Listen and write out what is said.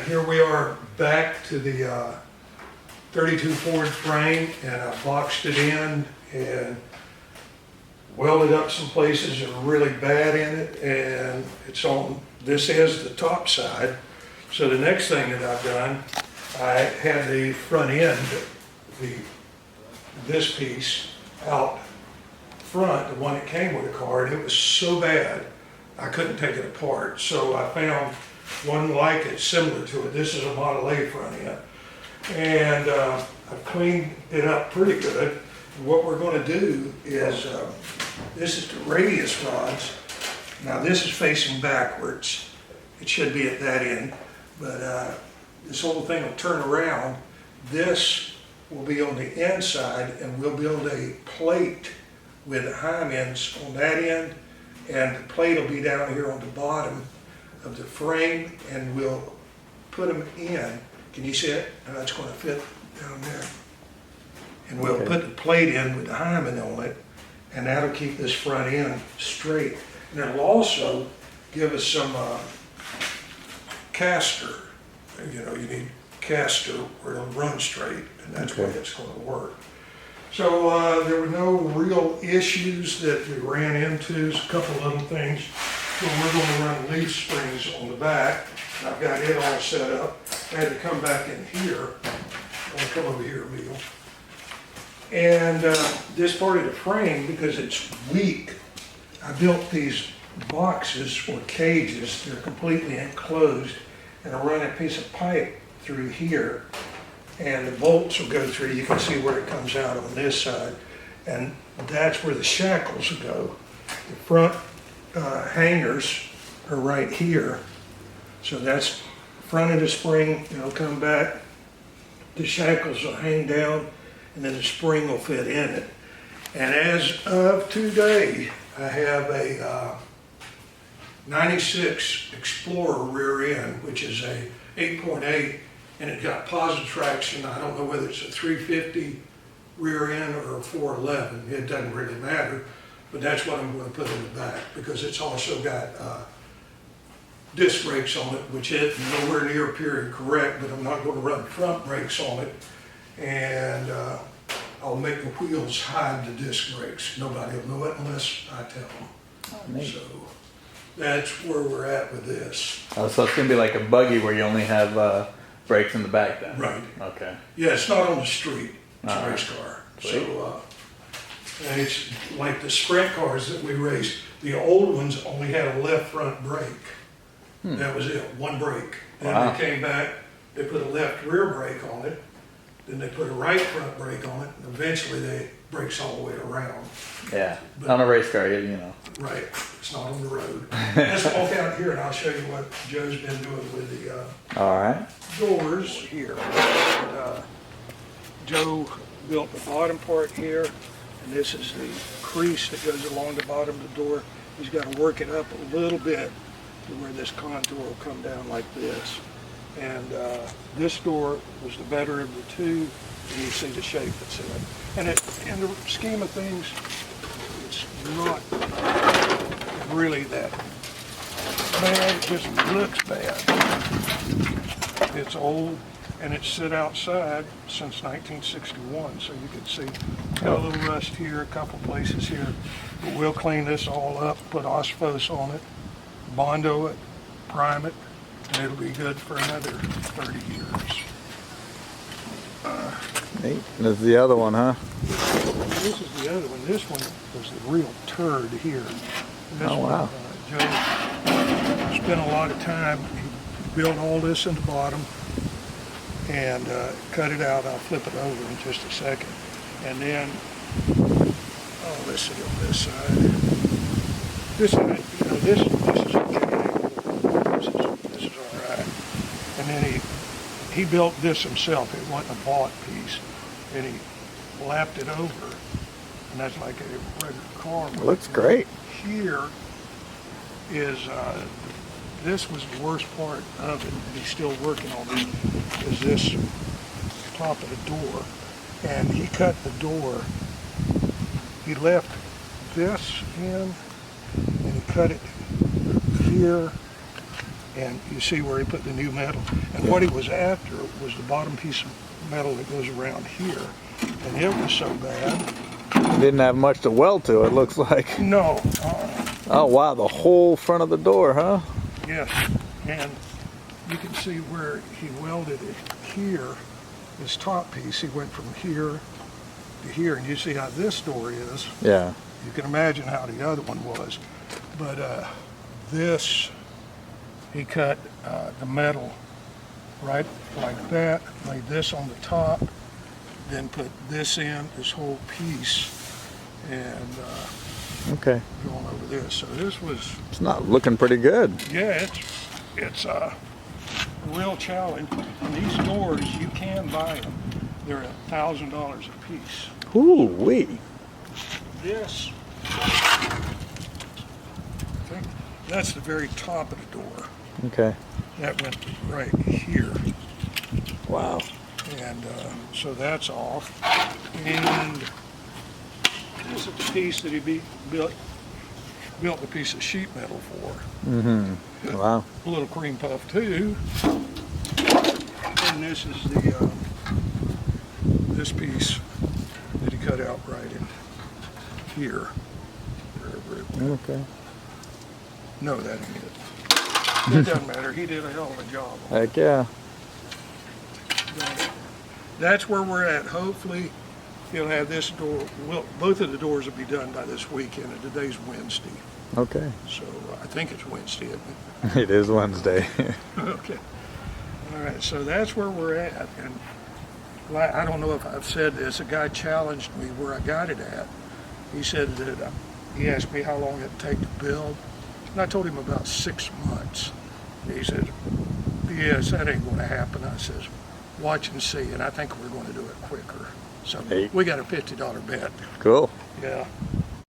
right, here we are back to the 32 Ford frame, and I boxed it in and welded up some places that are really bad in it, and it's on, this is the top side. So the next thing that I've done, I had the front end, this piece out front, the one that came with the car, and it was so bad, I couldn't take it apart. So I found one like it, similar to it. This is a Model A front end. And I've cleaned it up pretty good. And what we're gonna do is, this is the radius rods. Now this is facing backwards. It should be at that end, but this whole thing will turn around. This will be on the inside, and we'll build a plate with heim ends on that end, and the plate will be down here on the bottom of the frame, and we'll put them in. Can you see it? And that's going to fit down there. And we'll put the plate in with the hymen on it, and that'll keep this front end straight. And it'll also give us some caster. You know, you need caster where it'll run straight, and that's where it's going to work. So there were no real issues that we ran into. There's a couple of little things. So we're going to run leaf springs on the back. I've got it all set up. I had to come back in here. I'll come over here, Beal. And this part of the frame, because it's weak, I built these boxes or cages. They're completely enclosed, and I run a piece of pipe through here, and the bolts will go through. You can see where it comes out on this side, and that's where the shackles will go. The front hangers are right here, so that's front of the spring. It'll come back, the shackles will hang down, and then the spring will fit in it. And as of today, I have a 96 Explorer rear end, which is a 8.8, and it got positive traction. I don't know whether it's a 350 rear end or a 411. It doesn't really matter, but that's what I'm going to put in the back, because it's also got disc brakes on it, which is nowhere near period correct, but I'm not going to run front brakes on it. And I'll make the wheels hide the disc brakes. Nobody will know it unless I tell them. Oh, so that's where we're at with this. Oh, so it's gonna be like a buggy where you only have brakes in the back then? Right. Okay. Yeah, it's not on the street. It's a race car. Sweet. So, and it's like the sprint cars that we raced. The old ones only had a left front brake. That was it, one brake. Then they came back, they put a left rear brake on it. Then they put a right front brake on it, and eventually they brakes all the way around. Yeah, but on a race car, you know. Right, it's not on the road. Let's walk out here and I'll show you what Joe's been doing with the All right. doors here. And, Joe built the bottom part here, and this is the crease that goes along the bottom of the door. He's got to work it up a little bit to where this contour will come down like this. And this door was the better of the two, and you see the shape that's in it. And in the scheme of things, it's not really that bad. It just looks bad. It's old, and it's sit outside since 1961, so you can see got a little rust here, a couple places here. But we'll clean this all up, put Osphos on it, Bondo it, prime it, and it'll be good for another 30 years. Neat. This is the other one, huh? This is the other one. This one was the real turd here. This wow. Joe spent a lot of time. He built all this in the bottom and cut it out. I'll flip it over in just a second. And then, let's see on this side. This side, you know, this is okay. This is all right. And then he built this himself. It wasn't a bought piece. And he lapped it over. And that's like a regular car. It looks great. Here is, this was the worst part of it, and he's still working on this, is this top of the door. And he cut the door. He left this in, and he cut it here and you see where he put the new metal. And what he was after was the bottom piece of metal that goes around here. And it was so bad. Didn't have much to weld to, it looks like. No. Oh wow, the whole front of the door, huh? Yes. And you can see where he welded it here, this top piece. He went from here to here. And you see how this door is. Yeah. You can imagine how the other one was. But this, he cut the metal right like that, laid this on the top, then put this in, this whole piece, and Okay. going over this. So this was, It's not looking pretty good. yeah, it's a real challenge. And these doors, you can buy them. They're $1,000 a piece. Ooh wee. This, I think that's the very top of the door. Okay. That went right here. Wow. And so that's off. And this is the piece that he built a piece of sheet metal for. Mm-hmm. Wow. A little cream puff too. And this is the this piece that he cut out right in here. Wherever it went. Okay. No, that ain't it. It doesn't matter. He did a hell of a job. Heck yeah. That's where we're at. Hopefully, he'll have this door. Well, both of the doors will be done by this weekend, and today's Wednesday. Okay. So I think it's Wednesday, isn't it? It is Wednesday. Okay. All right. So that's where we're at. And I don't know if I've said this. A guy challenged me where I got it at. He said that he asked me how long it'd take to build. And I told him about 6 months. He said, yes, that ain't going to happen. I says, watch and see, and I think we're going to do it quicker. So Hey. we got a $50 bet. Cool. Yeah.